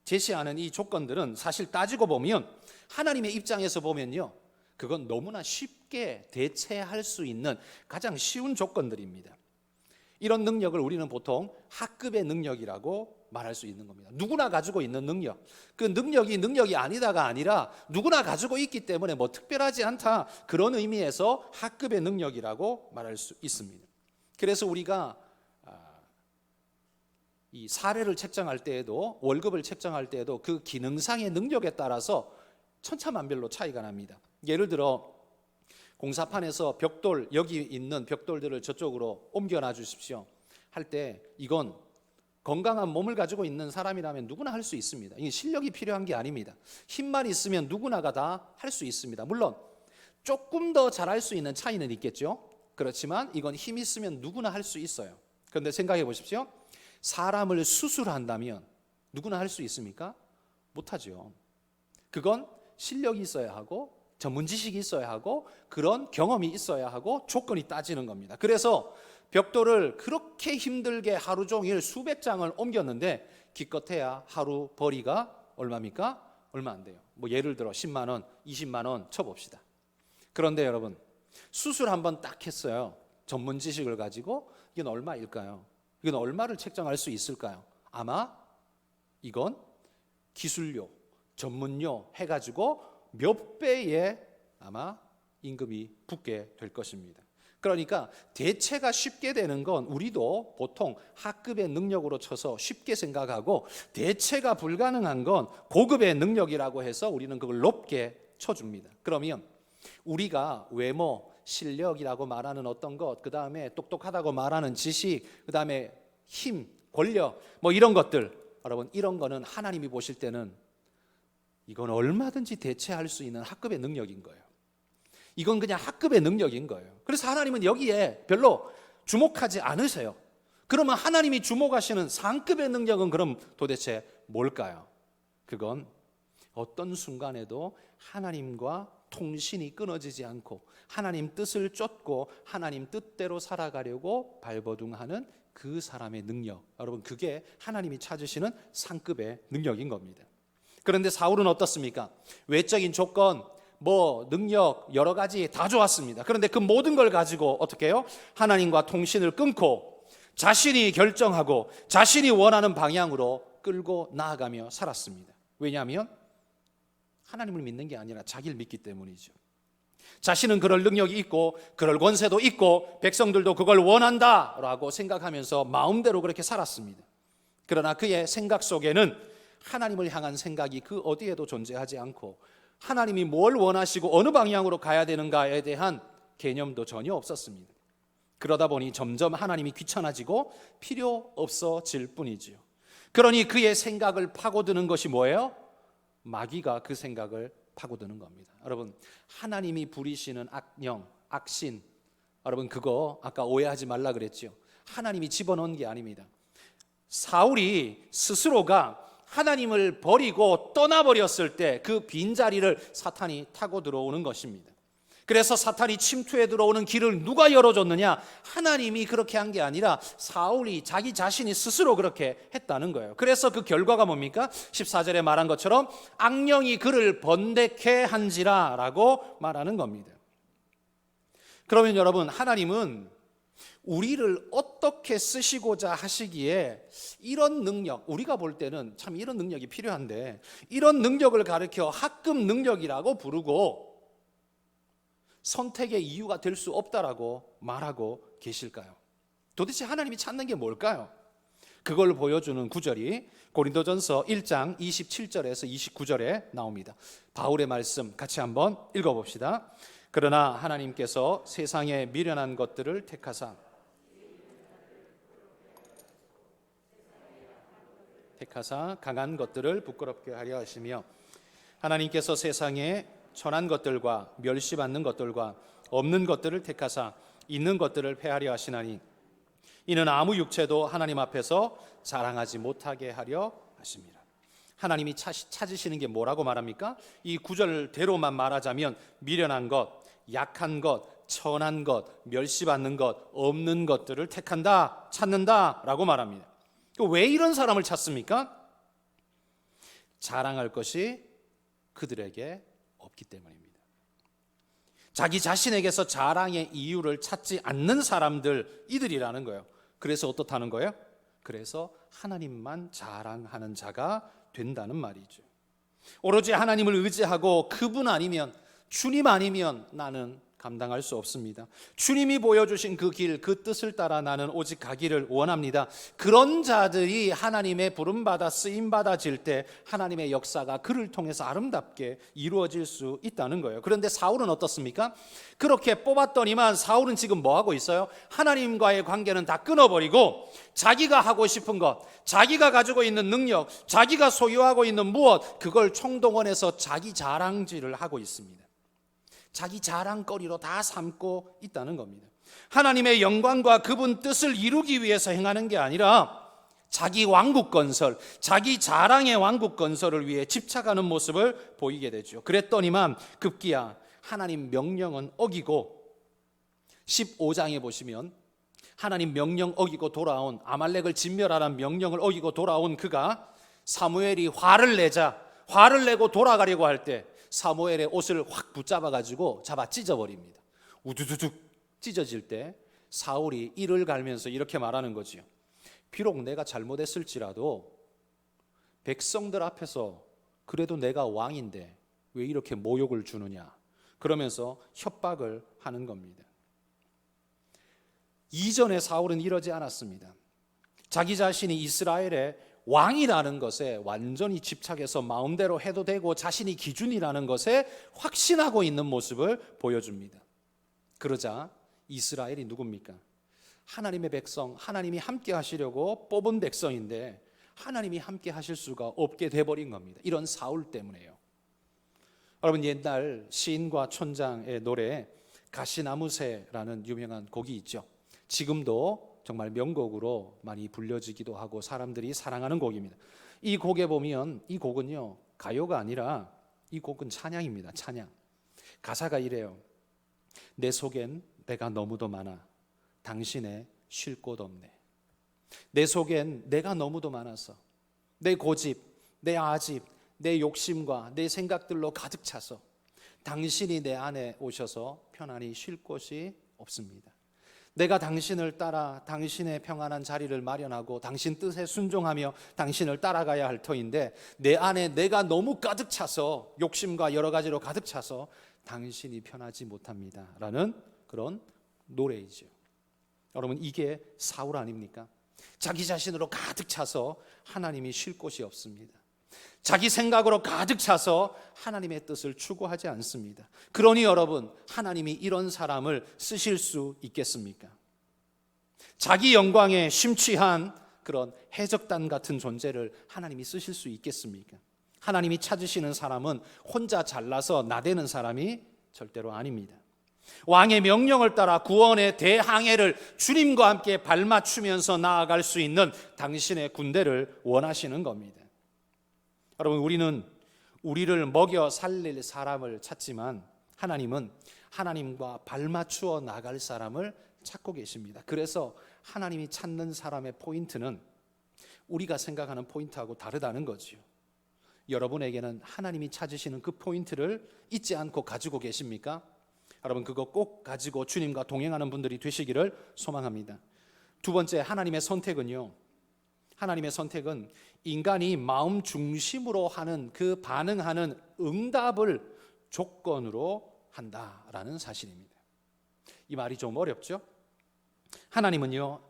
제시하는 이 조건들은 사실 따지고 보면 하나님의 입장에서 보면요, 그건 너무나 쉽게 대체할 수 있는 가장 쉬운 조건들입니다. 이런 능력을 우리는 보통 학급의 능력이라고 말할 수 있는 겁니다. 누구나 가지고 있는 능력, 그 능력이 아니다가 아니라 누구나 가지고 있기 때문에 뭐 특별하지 않다, 그런 의미에서 학급의 능력이라고 말할 수 있습니다. 그래서 우리가 이 사례를 책정할 때에도, 월급을 책정할 때에도 그 기능상의 능력에 따라서 천차만별로 차이가 납니다. 예를 들어 공사판에서 벽돌, 여기 있는 벽돌들을 저쪽으로 옮겨놔 주십시오 할 때, 이건 건강한 몸을 가지고 있는 사람이라면 누구나 할 수 있습니다. 이게 실력이 필요한 게 아닙니다. 힘만 있으면 누구나가 다 할 수 있습니다. 물론 조금 더 잘할 수 있는 차이는 있겠죠. 그렇지만 이건 힘 있으면 누구나 할 수 있어요. 그런데 생각해 보십시오. 사람을 수술한다면 누구나 할 수 있습니까? 못하죠. 그건 실력이 있어야 하고 전문 지식이 있어야 하고 그런 경험이 있어야 하고 조건이 따지는 겁니다. 그래서 벽돌을 그렇게 힘들게 하루 종일 수백 장을 옮겼는데 기껏해야 하루 벌이가 얼마입니까? 얼마 안 돼요. 뭐 예를 들어 10만 원, 20만 원 쳐봅시다. 그런데 여러분, 수술 한번 딱 했어요. 전문 지식을 가지고. 이건 얼마일까요? 이건 얼마를 책정할 수 있을까요? 아마 이건 기술료, 전문료 해가지고 몇 배의 아마 임금이 붙게 될 것입니다. 그러니까 대체가 쉽게 되는 건 우리도 보통 하급의 능력으로 쳐서 쉽게 생각하고, 대체가 불가능한 건 고급의 능력이라고 해서 우리는 그걸 높게 쳐줍니다. 그러면 우리가 외모, 실력이라고 말하는 어떤 것, 그 다음에 똑똑하다고 말하는 지식, 그 다음에 힘, 권력, 뭐 이런 것들, 여러분 이런 거는 하나님이 보실 때는 이건 얼마든지 대체할 수 있는 하급의 능력인 거예요. 이건 그냥 하급의 능력인 거예요. 그래서 하나님은 여기에 별로 주목하지 않으세요. 그러면 하나님이 주목하시는 상급의 능력은 그럼 도대체 뭘까요? 그건 어떤 순간에도 하나님과 통신이 끊어지지 않고 하나님 뜻을 쫓고 하나님 뜻대로 살아가려고 발버둥하는 그 사람의 능력, 여러분 그게 하나님이 찾으시는 상급의 능력인 겁니다. 그런데 사울은 어떻습니까? 외적인 조건, 뭐 능력 여러 가지 다 좋았습니다. 그런데 그 모든 걸 가지고 어떻게 해요? 하나님과 통신을 끊고 자신이 결정하고 자신이 원하는 방향으로 끌고 나아가며 살았습니다. 왜냐하면 하나님을 믿는 게 아니라 자기를 믿기 때문이죠. 자신은 그럴 능력이 있고 그럴 권세도 있고 백성들도 그걸 원한다라고 생각하면서 마음대로 그렇게 살았습니다. 그러나 그의 생각 속에는 하나님을 향한 생각이 그 어디에도 존재하지 않고 하나님이 뭘 원하시고 어느 방향으로 가야 되는가에 대한 개념도 전혀 없었습니다. 그러다 보니 점점 하나님이 귀찮아지고 필요 없어질 뿐이지요. 그러니 그의 생각을 파고드는 것이 뭐예요? 마귀가 그 생각을 파고드는 겁니다. 여러분, 하나님이 부리시는 악령, 악신, 여러분 그거 아까 오해하지 말라 그랬죠. 하나님이 집어넣은 게 아닙니다. 사울이 스스로가 하나님을 버리고 떠나버렸을 때 그 빈자리를 사탄이 타고 들어오는 것입니다. 그래서 사탄이 침투해 들어오는 길을 누가 열어줬느냐? 하나님이 그렇게 한 게 아니라 사울이 자기 자신이 스스로 그렇게 했다는 거예요. 그래서 그 결과가 뭡니까? 14절에 말한 것처럼 악령이 그를 번데케 한지라 라고 말하는 겁니다. 그러면 여러분, 하나님은 우리를 어떻게 쓰시고자 하시기에 이런 능력, 우리가 볼 때는 참 이런 능력이 필요한데 이런 능력을 가르쳐 학급 능력이라고 부르고 선택의 이유가 될 수 없다라고 말하고 계실까요? 도대체 하나님이 찾는 게 뭘까요? 그걸 보여주는 구절이 고린도전서 1장 27절에서 29절에 나옵니다. 바울의 말씀 같이 한번 읽어봅시다. 그러나 하나님께서 세상에 미련한 것들을 택하사 강한 것들을 부끄럽게 하려 하시며 하나님께서 세상에 천한 것들과 멸시받는 것들과 없는 것들을 택하사 있는 것들을 폐하려 하시나니 이는 아무 육체도 하나님 앞에서 자랑하지 못하게 하려 하십니다. 하나님이 찾으시는 게 뭐라고 말합니까? 이 구절대로만 말하자면 미련한 것, 약한 것, 천한 것, 멸시받는 것, 없는 것들을 택한다, 찾는다라고 말합니다. 왜 이런 사람을 찾습니까? 자랑할 것이 그들에게 없기 때문입니다. 자기 자신에게서 자랑의 이유를 찾지 않는 사람들, 이들이라는 거예요. 그래서 어떻다는 거예요? 그래서 하나님만 자랑하는 자가 된다는 말이죠. 오로지 하나님을 의지하고 그분 아니면, 주님 아니면 나는 감당할 수 없습니다. 주님이 보여주신 그 길, 그 뜻을 따라 나는 오직 가기를 원합니다. 그런 자들이 하나님의 부름받아 쓰임받아질 때 하나님의 역사가 그를 통해서 아름답게 이루어질 수 있다는 거예요. 그런데 사울은 어떻습니까? 그렇게 뽑았더니만 사울은 지금 뭐 하고 있어요? 하나님과의 관계는 다 끊어버리고 자기가 하고 싶은 것, 자기가 가지고 있는 능력, 자기가 소유하고 있는 무엇, 그걸 총동원해서 자기 자랑질을 하고 있습니다. 자기 자랑거리로 다 삼고 있다는 겁니다. 하나님의 영광과 그분 뜻을 이루기 위해서 행하는 게 아니라 자기 왕국 건설, 자기 자랑의 왕국 건설을 위해 집착하는 모습을 보이게 되죠. 그랬더니만 급기야 하나님 명령은 어기고 15장에 보시면 하나님 명령 어기고 돌아온, 아말렉을 진멸하라는 명령을 어기고 돌아온 그가 사무엘이 화를 내고 돌아가려고 할 때 사무엘의 옷을 확 붙잡아가지고 잡아 찢어버립니다. 우두두둑 찢어질 때 사울이 이를 갈면서 이렇게 말하는 거지요. 비록 내가 잘못했을지라도 백성들 앞에서 그래도 내가 왕인데 왜 이렇게 모욕을 주느냐, 그러면서 협박을 하는 겁니다. 이전에 사울은 이러지 않았습니다. 자기 자신이 이스라엘의 왕이라는 것에 완전히 집착해서 마음대로 해도 되고 자신이 기준이라는 것에 확신하고 있는 모습을 보여줍니다. 그러자 이스라엘이 누굽니까? 하나님의 백성, 하나님이 함께 하시려고 뽑은 백성인데 하나님이 함께 하실 수가 없게 돼버린 겁니다. 이런 사울 때문에요. 여러분, 옛날 시인과 촌장의 노래 가시나무새라는 유명한 곡이 있죠. 지금도 정말 명곡으로 많이 불려지기도 하고 사람들이 사랑하는 곡입니다. 이 곡에 보면 이 곡은요, 가요가 아니라 이 곡은 찬양입니다. 찬양. 가사가 이래요. 내 속엔 내가 너무도 많아 당신의 쉴 곳 없네. 내 속엔 내가 너무도 많아서 내 고집, 내 아집, 내 욕심과 내 생각들로 가득 차서 당신이 내 안에 오셔서 편안히 쉴 곳이 없습니다. 내가 당신을 따라 당신의 평안한 자리를 마련하고 당신 뜻에 순종하며 당신을 따라가야 할 터인데 내 안에 내가 너무 가득 차서 욕심과 여러 가지로 가득 차서 당신이 편하지 못합니다 라는 그런 노래이죠. 여러분, 이게 사울 아닙니까? 자기 자신으로 가득 차서 하나님이 쉴 곳이 없습니다. 자기 생각으로 가득 차서 하나님의 뜻을 추구하지 않습니다. 그러니 여러분, 하나님이 이런 사람을 쓰실 수 있겠습니까? 자기 영광에 심취한 그런 해적단 같은 존재를 하나님이 쓰실 수 있겠습니까? 하나님이 찾으시는 사람은 혼자 잘나서 나대는 사람이 절대로 아닙니다. 왕의 명령을 따라 구원의 대항해를 주님과 함께 발맞추면서 나아갈 수 있는 당신의 군대를 원하시는 겁니다. 여러분, 우리는 우리를 먹여 살릴 사람을 찾지만 하나님은 하나님과 발맞추어 나갈 사람을 찾고 계십니다. 그래서 하나님이 찾는 사람의 포인트는 우리가 생각하는 포인트하고 다르다는 거지요. 여러분에게는 하나님이 찾으시는 그 포인트를 잊지 않고 가지고 계십니까? 여러분, 그거 꼭 가지고 주님과 동행하는 분들이 되시기를 소망합니다. 두 번째, 하나님의 선택은요, 하나님의 선택은 인간이 마음 중심으로 하는 그 반응하는 응답을 조건으로 한다라는 사실입니다. 이 말이 좀 어렵죠? 하나님은요,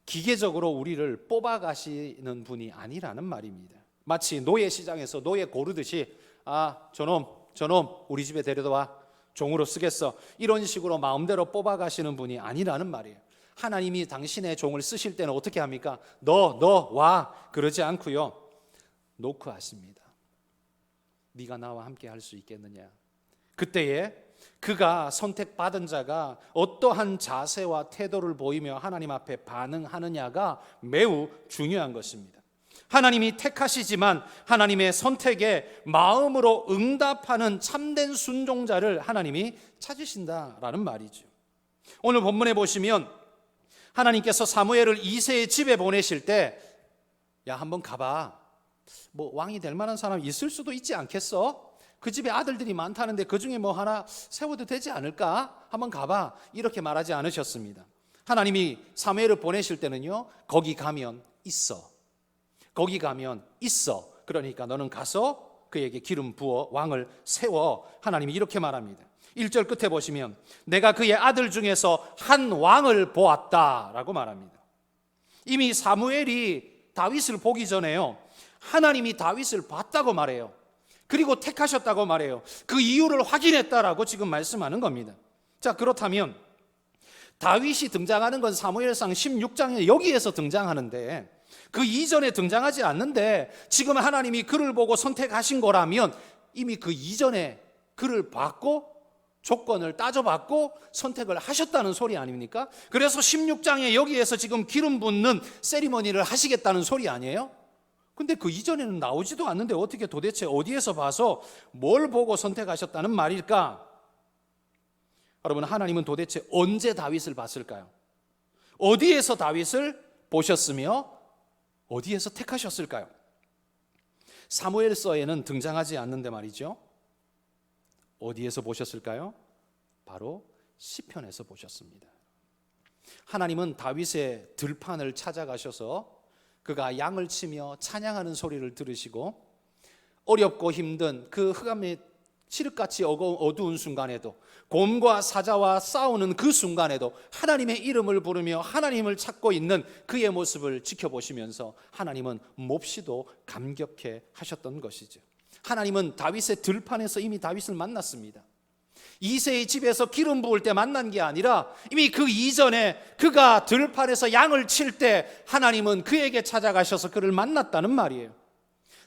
기계적으로 우리를 뽑아가시는 분이 아니라는 말입니다. 마치 노예 시장에서 노예 고르듯이 저놈 우리 집에 데려다 와, 종으로 쓰겠어, 이런 식으로 마음대로 뽑아가시는 분이 아니라는 말이에요. 하나님이 당신의 종을 쓰실 때는 어떻게 합니까? 너 와, 그러지 않고요, 놓고 하십니다. 네가 나와 함께 할 수 있겠느냐. 그때에 그가 선택받은 자가 어떠한 자세와 태도를 보이며 하나님 앞에 반응하느냐가 매우 중요한 것입니다. 하나님이 택하시지만 하나님의 선택에 마음으로 응답하는 참된 순종자를 하나님이 찾으신다라는 말이죠. 오늘 본문에 보시면 하나님께서 사무엘을 이새의 집에 보내실 때, 야, 한번 가봐. 왕이 될 만한 사람 있을 수도 있지 않겠어? 그 집에 아들들이 많다는데 그 중에 하나 세워도 되지 않을까? 한번 가봐. 이렇게 말하지 않으셨습니다. 하나님이 사무엘을 보내실 때는요, 거기 가면 있어. 거기 가면 있어. 그러니까 너는 가서 그에게 기름 부어 왕을 세워. 하나님이 이렇게 말합니다. 1절 끝에 보시면 내가 그의 아들 중에서 한 왕을 보았다라고 말합니다. 이미 사무엘이 다윗을 보기 전에요, 하나님이 다윗을 봤다고 말해요. 그리고 택하셨다고 말해요. 그 이유를 확인했다라고 지금 말씀하는 겁니다. 자, 그렇다면 다윗이 등장하는 건 사무엘상 16장에 여기에서 등장하는데 그 이전에 등장하지 않는데 지금 하나님이 그를 보고 선택하신 거라면 이미 그 이전에 그를 봤고 조건을 따져봤고 선택을 하셨다는 소리 아닙니까? 그래서 16장에 여기에서 지금 기름 붓는 세리머니를 하시겠다는 소리 아니에요? 근데 그 이전에는 나오지도 않는데 어떻게 도대체 어디에서 봐서 뭘 보고 선택하셨다는 말일까? 여러분, 하나님은 도대체 언제 다윗을 봤을까요? 어디에서 다윗을 보셨으며 어디에서 택하셨을까요? 사무엘서에는 등장하지 않는데 말이죠. 어디에서 보셨을까요? 바로 시편에서 보셨습니다. 하나님은 다윗의 들판을 찾아가셔서 그가 양을 치며 찬양하는 소리를 들으시고 어렵고 힘든 그 흑암의 칠흑같이 어두운 순간에도, 곰과 사자와 싸우는 그 순간에도 하나님의 이름을 부르며 하나님을 찾고 있는 그의 모습을 지켜보시면서 하나님은 몹시도 감격해 하셨던 것이죠. 하나님은 다윗의 들판에서 이미 다윗을 만났습니다. 이새의 집에서 기름 부을 때 만난 게 아니라 이미 그 이전에 그가 들판에서 양을 칠 때 하나님은 그에게 찾아가셔서 그를 만났다는 말이에요.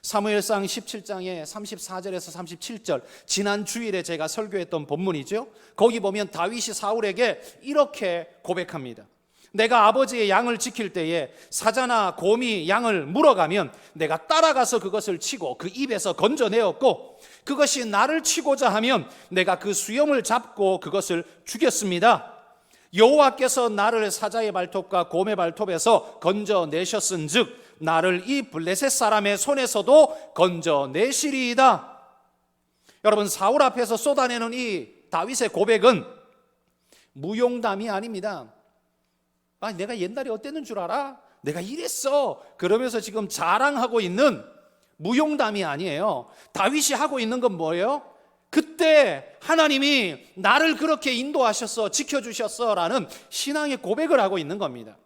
사무엘상 17장의 34절에서 37절, 지난 주일에 제가 설교했던 본문이죠. 거기 보면 다윗이 사울에게 이렇게 고백합니다. 내가 아버지의 양을 지킬 때에 사자나 곰이 양을 물어가면 내가 따라가서 그것을 치고 그 입에서 건져내었고, 그것이 나를 치고자 하면 내가 그 수염을 잡고 그것을 죽였습니다. 여호와께서 나를 사자의 발톱과 곰의 발톱에서 건져내셨은즉 나를 이 블레셋 사람의 손에서도 건져내시리이다. 여러분, 사울 앞에서 쏟아내는 이 다윗의 고백은 무용담이 아닙니다. 내가 옛날에 어땠는 줄 알아? 내가 이랬어. 그러면서 지금 자랑하고 있는 무용담이 아니에요. 다윗이 하고 있는 건 뭐예요? 그때 하나님이 나를 그렇게 인도하셨어, 지켜주셨어 라는 신앙의 고백을 하고 있는 겁니다.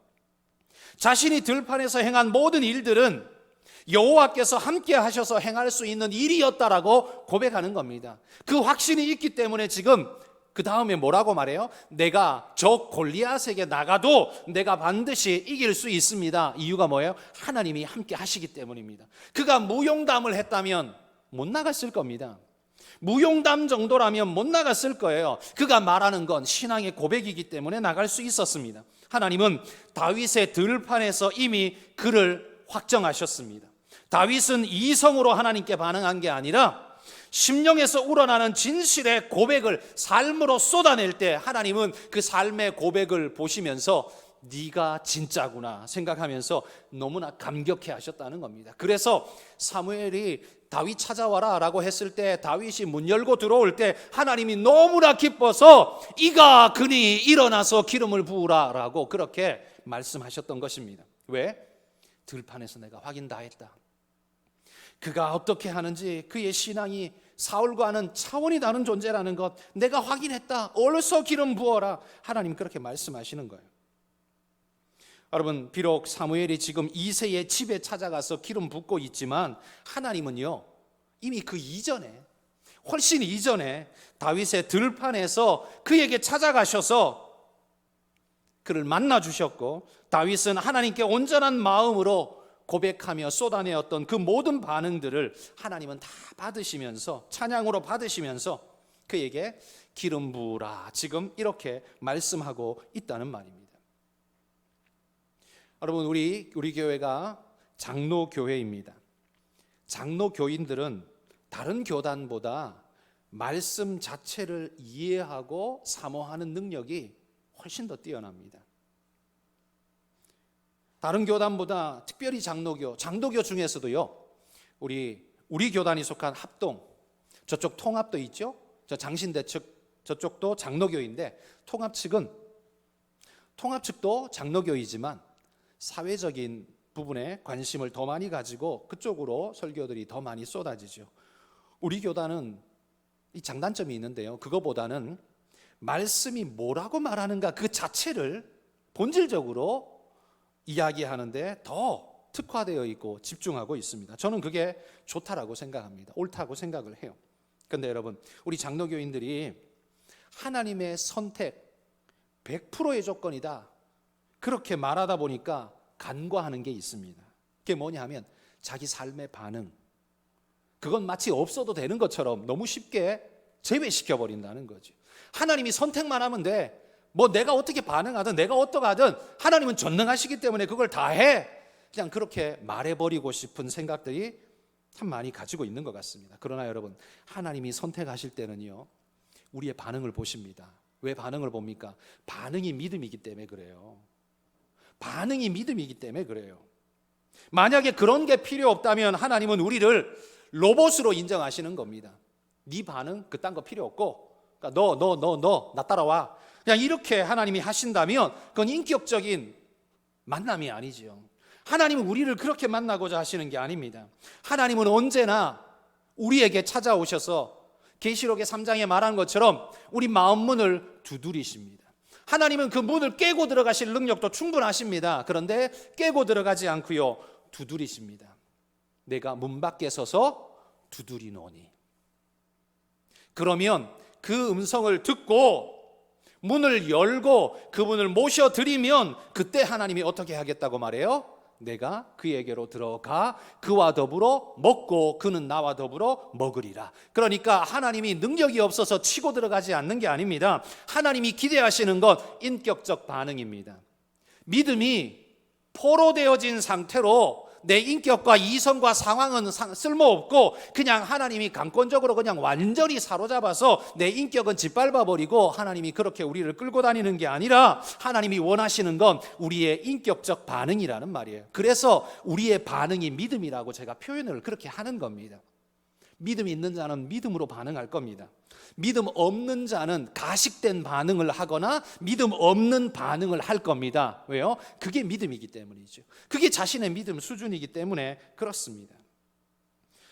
자신이 들판에서 행한 모든 일들은 여호와께서 함께 하셔서 행할 수 있는 일이었다라고 고백하는 겁니다. 그 확신이 있기 때문에 지금 그 다음에 뭐라고 말해요? 내가 저 골리앗에게 나가도 내가 반드시 이길 수 있습니다. 이유가 뭐예요? 하나님이 함께 하시기 때문입니다. 그가 무용담을 했다면 못 나갔을 겁니다. 무용담 정도라면 못 나갔을 거예요. 그가 말하는 건 신앙의 고백이기 때문에 나갈 수 있었습니다. 하나님은 다윗의 들판에서 이미 그를 확정하셨습니다. 다윗은 이성으로 하나님께 반응한 게 아니라 심령에서 우러나는 진실의 고백을 삶으로 쏟아낼 때 하나님은 그 삶의 고백을 보시면서 네가 진짜구나 생각하면서 너무나 감격해 하셨다는 겁니다. 그래서 사무엘이 다윗 찾아와라 라고 했을 때 다윗이 문 열고 들어올 때 하나님이 너무나 기뻐서 이가 그니 일어나서 기름을 부으라 라고 그렇게 말씀하셨던 것입니다. 왜? 들판에서 내가 확인 다 했다. 그가 어떻게 하는지 그의 신앙이 사울과는 차원이 다른 존재라는 것 내가 확인했다. 어서 기름 부어라. 하나님 그렇게 말씀하시는 거예요. 여러분, 비록 사무엘이 지금 이새의 집에 찾아가서 기름 붓고 있지만 하나님은요 이미 그 이전에 훨씬 이전에 다윗의 들판에서 그에게 찾아가셔서 그를 만나 주셨고 다윗은 하나님께 온전한 마음으로 고백하며 쏟아내었던 그 모든 반응들을 하나님은 다 받으시면서 찬양으로 받으시면서 그에게 기름 부으라 지금 이렇게 말씀하고 있다는 말입니다. 여러분, 우리 교회가 장로교회입니다. 장로교인들은 다른 교단보다 말씀 자체를 이해하고 사모하는 능력이 훨씬 더 뛰어납니다. 다른 교단보다 특별히 장로교 중에서도요 우리 교단이 속한 합동, 저쪽 통합도 있죠. 저 장신대 측 저쪽도 장로교인데 통합 측도 장로교이지만 사회적인 부분에 관심을 더 많이 가지고 그쪽으로 설교들이 더 많이 쏟아지죠. 우리 교단은 이 장단점이 있는데요. 그거보다는 말씀이 뭐라고 말하는가 그 자체를 본질적으로 이야기하는데 더 특화되어 있고 집중하고 있습니다. 저는 그게 좋다라고 생각합니다. 옳다고 생각을 해요. 그런데 여러분, 우리 장로교인들이 하나님의 선택 100%의 조건이다 그렇게 말하다 보니까 간과하는 게 있습니다. 그게 뭐냐 하면 자기 삶의 반응, 그건 마치 없어도 되는 것처럼 너무 쉽게 제외시켜버린다는 거죠. 하나님이 선택만 하면 돼. 뭐 내가 어떻게 반응하든 내가 어떡하든 하나님은 전능하시기 때문에 그걸 다 해. 그냥 그렇게 말해버리고 싶은 생각들이 참 많이 가지고 있는 것 같습니다. 그러나 여러분, 하나님이 선택하실 때는요 우리의 반응을 보십니다. 왜 반응을 봅니까? 반응이 믿음이기 때문에 그래요. 반응이 믿음이기 때문에 그래요. 만약에 그런 게 필요 없다면 하나님은 우리를 로봇으로 인정하시는 겁니다. 네 반응 그딴 거 필요 없고 그러니까 너 나 따라와 그냥 이렇게 하나님이 하신다면 그건 인격적인 만남이 아니지요. 하나님은 우리를 그렇게 만나고자 하시는 게 아닙니다. 하나님은 언제나 우리에게 찾아오셔서 계시록의 3장에 말한 것처럼 우리 마음 문을 두드리십니다. 하나님은 그 문을 깨고 들어가실 능력도 충분하십니다. 그런데 깨고 들어가지 않고요 두드리십니다. 내가 문 밖에 서서 두드리노니. 그러면 그 음성을 듣고 문을 열고 그분을 모셔드리면 그때 하나님이 어떻게 하겠다고 말해요? 내가 그에게로 들어가 그와 더불어 먹고 그는 나와 더불어 먹으리라. 그러니까 하나님이 능력이 없어서 치고 들어가지 않는 게 아닙니다. 하나님이 기대하시는 건 인격적 반응입니다. 믿음이 포로되어진 상태로 내 인격과 이성과 상황은 쓸모없고 그냥 하나님이 강권적으로 그냥 완전히 사로잡아서 내 인격은 짓밟아버리고 하나님이 그렇게 우리를 끌고 다니는 게 아니라 하나님이 원하시는 건 우리의 인격적 반응이라는 말이에요. 그래서 우리의 반응이 믿음이라고 제가 표현을 그렇게 하는 겁니다. 믿음이 있는 자는 믿음으로 반응할 겁니다. 믿음 없는 자는 가식된 반응을 하거나 믿음 없는 반응을 할 겁니다. 왜요? 그게 믿음이기 때문이죠. 그게 자신의 믿음 수준이기 때문에 그렇습니다.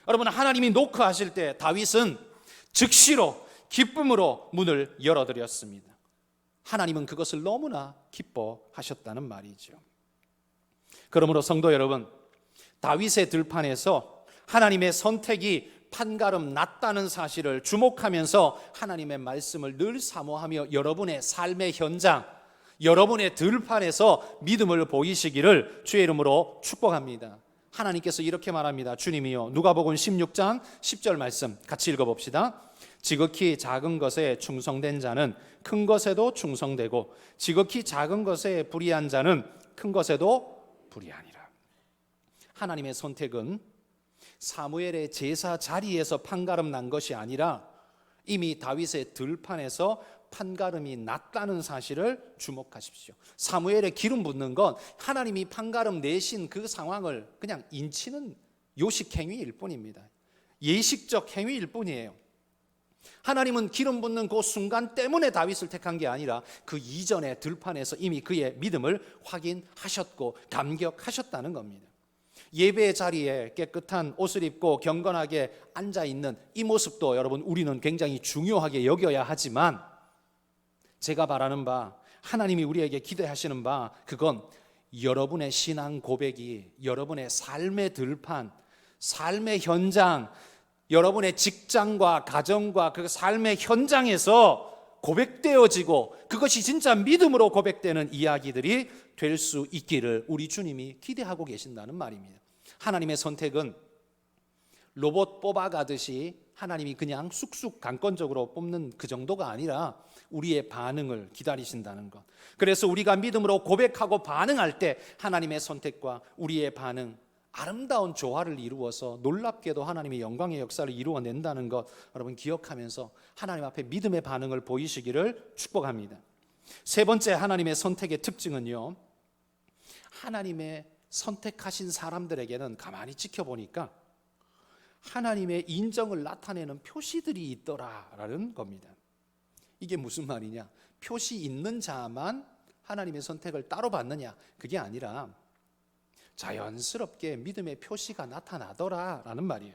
여러분, 하나님이 노크하실 때 다윗은 즉시로 기쁨으로 문을 열어드렸습니다. 하나님은 그것을 너무나 기뻐하셨다는 말이죠. 그러므로 성도 여러분, 다윗의 들판에서 하나님의 선택이 판가름 났다는 사실을 주목하면서 하나님의 말씀을 늘 사모하며 여러분의 삶의 현장, 여러분의 들판에서 믿음을 보이시기를 주의 이름으로 축복합니다. 하나님께서 이렇게 말합니다. 주님이요, 누가복음 16장 10절 말씀 같이 읽어봅시다. 지극히 작은 것에 충성된 자는 큰 것에도 충성되고 지극히 작은 것에 불의한 자는 큰 것에도 불의하니라. 하나님의 선택은 사무엘의 제사 자리에서 판가름 난 것이 아니라 이미 다윗의 들판에서 판가름이 났다는 사실을 주목하십시오. 사무엘의 기름 붓는 건 하나님이 판가름 내신 그 상황을 그냥 인치는 요식 행위일 뿐입니다. 예식적 행위일 뿐이에요. 하나님은 기름 붓는 그 순간 때문에 다윗을 택한 게 아니라 그 이전에 들판에서 이미 그의 믿음을 확인하셨고 감격하셨다는 겁니다. 예배의 자리에 깨끗한 옷을 입고 경건하게 앉아있는 이 모습도 여러분 우리는 굉장히 중요하게 여겨야 하지만, 제가 바라는 바, 하나님이 우리에게 기대하시는 바, 그건 여러분의 신앙 고백이 여러분의 삶의 들판, 삶의 현장, 여러분의 직장과 가정과 그 삶의 현장에서 고백되어지고 그것이 진짜 믿음으로 고백되는 이야기들이 될 수 있기를 우리 주님이 기대하고 계신다는 말입니다. 하나님의 선택은 로봇 뽑아가듯이 하나님이 그냥 쑥쑥 강권적으로 뽑는 그 정도가 아니라 우리의 반응을 기다리신다는 것. 그래서 우리가 믿음으로 고백하고 반응할 때 하나님의 선택과 우리의 반응, 아름다운 조화를 이루어서 놀랍게도 하나님의 영광의 역사를 이루어낸다는 것, 여러분 기억하면서 하나님 앞에 믿음의 반응을 보이시기를 축복합니다. 세 번째 하나님의 선택의 특징은요, 하나님의 선택하신 사람들에게는 가만히 지켜보니까 하나님의 인정을 나타내는 표시들이 있더라라는 겁니다. 이게 무슨 말이냐? 표시 있는 자만 하나님의 선택을 따로 받느냐? 그게 아니라 자연스럽게 믿음의 표시가 나타나더라라는 말이에요.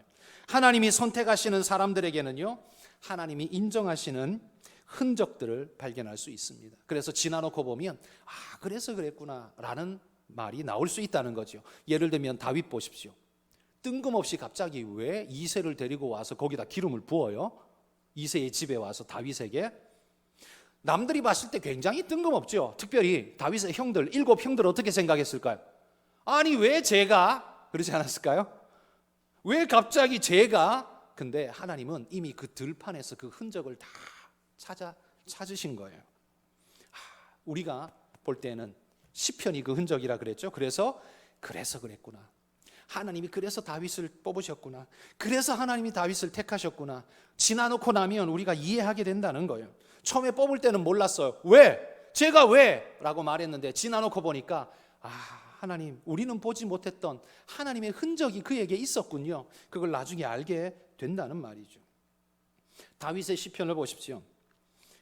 하나님이 선택하시는 사람들에게는요, 하나님이 인정하시는 흔적들을 발견할 수 있습니다. 그래서 지나놓고 보면 그래서 그랬구나라는 말이 나올 수 있다는 거죠. 예를 들면 다윗 보십시오. 뜬금없이 갑자기 왜 이새를 데리고 와서 거기다 기름을 부어요? 이새의 집에 와서 다윗에게. 남들이 봤을 때 굉장히 뜬금없죠. 특별히 다윗의 형들, 7 형들 어떻게 생각했을까요? 아니 왜 제가? 그러지 않았을까요? 왜 갑자기 제가? 근데 하나님은 이미 그 들판에서 그 흔적을 다 찾으신 거예요. 우리가 볼 때는 시편이 그 흔적이라 그랬죠. 그래서 그랬구나. 하나님이 그래서 다윗을 뽑으셨구나. 그래서 하나님이 다윗을 택하셨구나. 지나놓고 나면 우리가 이해하게 된다는 거예요. 처음에 뽑을 때는 몰랐어요. 왜? 제가 왜? 라고 말했는데 지나놓고 보니까 하나님, 우리는 보지 못했던 하나님의 흔적이 그에게 있었군요. 그걸 나중에 알게 된다는 말이죠. 다윗의 시편을 보십시오.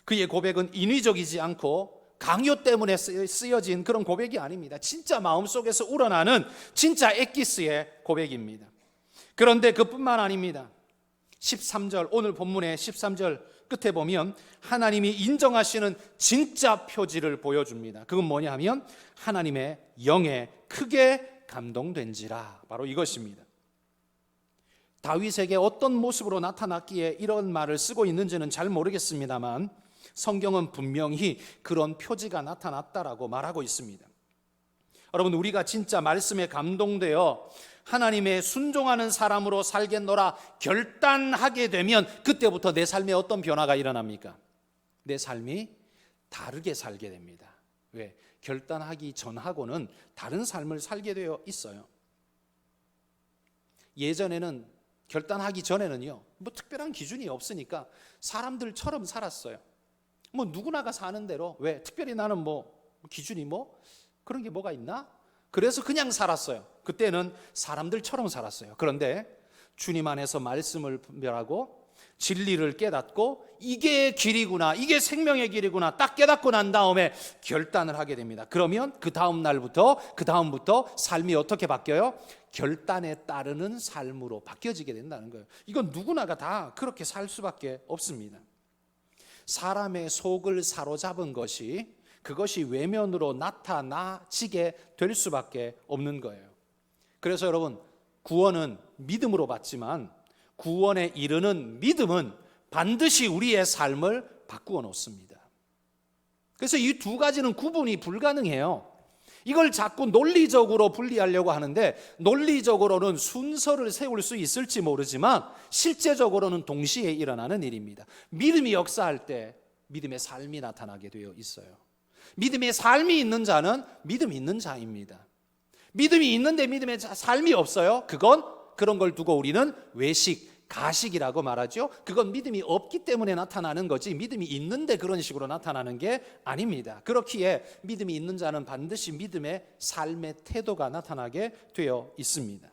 그의 고백은 인위적이지 않고 강요 때문에 쓰여진 그런 고백이 아닙니다. 진짜 마음속에서 우러나는 진짜 엑기스의 고백입니다. 그런데 그뿐만 아닙니다. 13절, 오늘 본문의 13절 끝에 보면 하나님이 인정하시는 진짜 표지를 보여줍니다. 그건 뭐냐 하면 하나님의 영에 크게 감동된지라, 바로 이것입니다. 다윗에게 어떤 모습으로 나타났기에 이런 말을 쓰고 있는지는 잘 모르겠습니다만 성경은 분명히 그런 표지가 나타났다라고 말하고 있습니다. 여러분, 우리가 진짜 말씀에 감동되어 하나님의 순종하는 사람으로 살겠노라 결단하게 되면 그때부터 내 삶에 어떤 변화가 일어납니까? 내 삶이 다르게 살게 됩니다. 왜? 결단하기 전하고는 다른 삶을 살게 되어 있어요. 예전에는 결단하기 전에는요, 특별한 기준이 없으니까 사람들처럼 살았어요. 누구나가 사는 대로. 왜? 특별히 나는 기준이 그런 게 뭐가 있나? 그래서 그냥 살았어요. 그때는 사람들처럼 살았어요. 그런데 주님 안에서 말씀을 분별하고 진리를 깨닫고 이게 길이구나, 이게 생명의 길이구나 딱 깨닫고 난 다음에 결단을 하게 됩니다. 그러면 그 다음부터 삶이 어떻게 바뀌어요? 결단에 따르는 삶으로 바뀌어지게 된다는 거예요. 이건 누구나가 다 그렇게 살 수밖에 없습니다. 사람의 속을 사로잡은 것이 그것이 외면으로 나타나지게 될 수밖에 없는 거예요. 그래서 여러분, 구원은 믿음으로 받지만 구원에 이르는 믿음은 반드시 우리의 삶을 바꾸어 놓습니다. 그래서 이 두 가지는 구분이 불가능해요. 이걸 자꾸 논리적으로 분리하려고 하는데 논리적으로는 순서를 세울 수 있을지 모르지만 실제적으로는 동시에 일어나는 일입니다. 믿음이 역사할 때 믿음의 삶이 나타나게 되어 있어요. 믿음의 삶이 있는 자는 믿음이 있는 자입니다. 믿음이 있는데 믿음의 삶이 없어요? 그건 그런 걸 두고 우리는 외식, 가식이라고 말하죠. 그건 믿음이 없기 때문에 나타나는 거지 믿음이 있는데 그런 식으로 나타나는 게 아닙니다. 그렇기에 믿음이 있는 자는 반드시 믿음의 삶의 태도가 나타나게 되어 있습니다.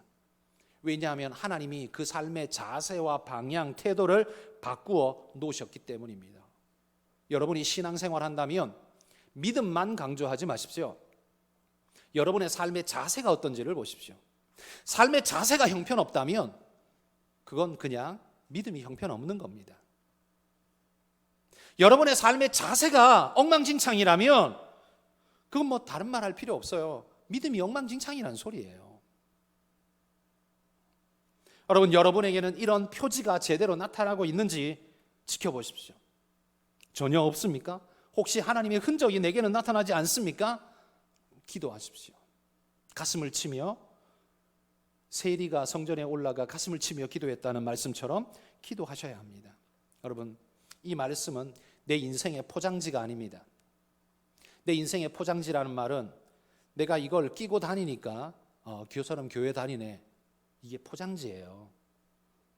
왜냐하면 하나님이 그 삶의 자세와 방향, 태도를 바꾸어 놓으셨기 때문입니다. 여러분이 신앙생활 한다면 믿음만 강조하지 마십시오. 여러분의 삶의 자세가 어떤지를 보십시오. 삶의 자세가 형편없다면 그건 그냥 믿음이 형편없는 겁니다. 여러분의 삶의 자세가 엉망진창이라면 그건 뭐 다른 말 할 필요 없어요. 믿음이 엉망진창이라는 소리예요. 여러분, 여러분에게는 이런 표지가 제대로 나타나고 있는지 지켜보십시오. 전혀 없습니까? 혹시 하나님의 흔적이 내게는 나타나지 않습니까? 기도하십시오. 가슴을 치며 세리가 성전에 올라가 가슴을 치며 기도했다는 말씀처럼 기도하셔야 합니다. 여러분, 이 말씀은 내 인생의 포장지가 아닙니다. 내 인생의 포장지라는 말은 내가 이걸 끼고 다니니까 교사람 교회 다니네, 이게 포장지예요.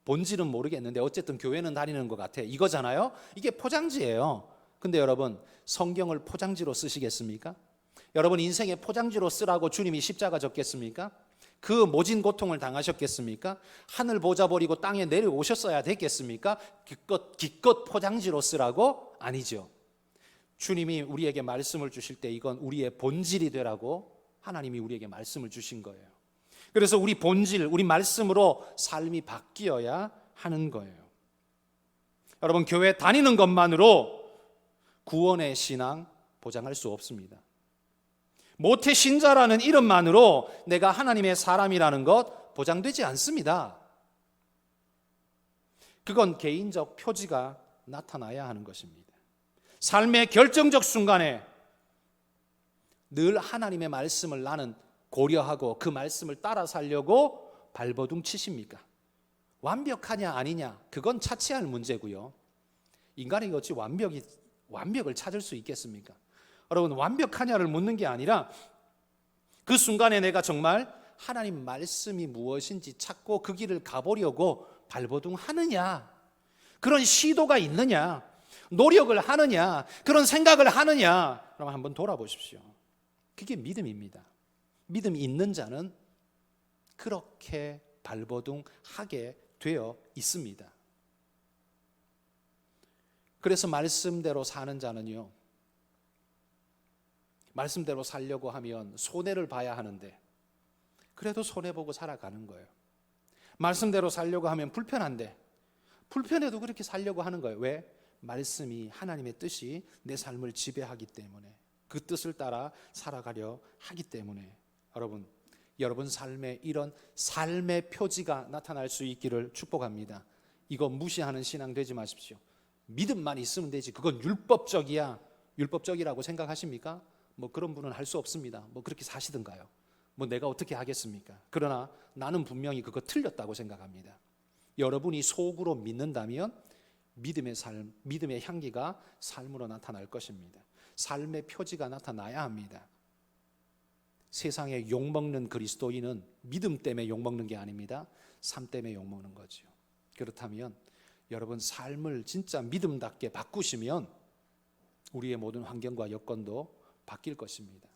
본질은 모르겠는데 어쨌든 교회는 다니는 것 같아, 이거잖아요. 이게 포장지예요. 근데 여러분, 성경을 포장지로 쓰시겠습니까? 여러분 인생의 포장지로 쓰라고 주님이 십자가 졌겠습니까? 그 모진 고통을 당하셨겠습니까? 하늘 보좌 버리고 땅에 내려오셨어야 됐겠습니까? 기껏 포장지로 쓰라고? 아니죠. 주님이 우리에게 말씀을 주실 때 이건 우리의 본질이 되라고 하나님이 우리에게 말씀을 주신 거예요. 그래서 우리 본질, 우리 말씀으로 삶이 바뀌어야 하는 거예요. 여러분, 교회 다니는 것만으로 구원의 신앙 보장할 수 없습니다. 모태 신자라는 이름만으로 내가 하나님의 사람이라는 것 보장되지 않습니다. 그건 개인적 표지가 나타나야 하는 것입니다. 삶의 결정적 순간에 늘 하나님의 말씀을 나는 고려하고 그 말씀을 따라 살려고 발버둥 치십니까? 완벽하냐 아니냐, 그건 차치할 문제고요. 인간이 어찌 완벽을 찾을 수 있겠습니까? 여러분, 완벽하냐를 묻는 게 아니라 그 순간에 내가 정말 하나님 말씀이 무엇인지 찾고 그 길을 가보려고 발버둥 하느냐, 그런 시도가 있느냐, 노력을 하느냐, 그런 생각을 하느냐, 그럼 한번 돌아보십시오. 그게 믿음입니다. 믿음이 있는 자는 그렇게 발버둥하게 되어 있습니다. 그래서 말씀대로 사는 자는요, 말씀대로 살려고 하면 손해를 봐야 하는데 그래도 손해보고 살아가는 거예요. 말씀대로 살려고 하면 불편한데 불편해도 그렇게 살려고 하는 거예요. 왜? 말씀이, 하나님의 뜻이 내 삶을 지배하기 때문에, 그 뜻을 따라 살아가려 하기 때문에. 여러분 삶에 이런 삶의 표지가 나타날 수 있기를 축복합니다. 이거 무시하는 신앙 되지 마십시오. 믿음만 있으면 되지, 그건 율법적이야, 율법적이라고 생각하십니까? 뭐 그런 분은 할 수 없습니다. 뭐 그렇게 사시든가요. 뭐 내가 어떻게 하겠습니까? 그러나 나는 분명히 그거 틀렸다고 생각합니다. 여러분이 속으로 믿는다면 믿음의 삶, 믿음의 향기가 삶으로 나타날 것입니다. 삶의 표지가 나타나야 합니다. 세상에 욕먹는 그리스도인은 믿음 때문에 욕먹는 게 아닙니다. 삶 때문에 욕먹는 거죠. 그렇다면 여러분 삶을 진짜 믿음답게 바꾸시면 우리의 모든 환경과 여건도 바뀔 것입니다.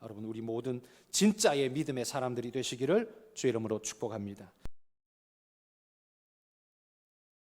여러분, 우리 모든 진짜의 믿음의 사람들이 되시기를 주의 이름으로 축복합니다.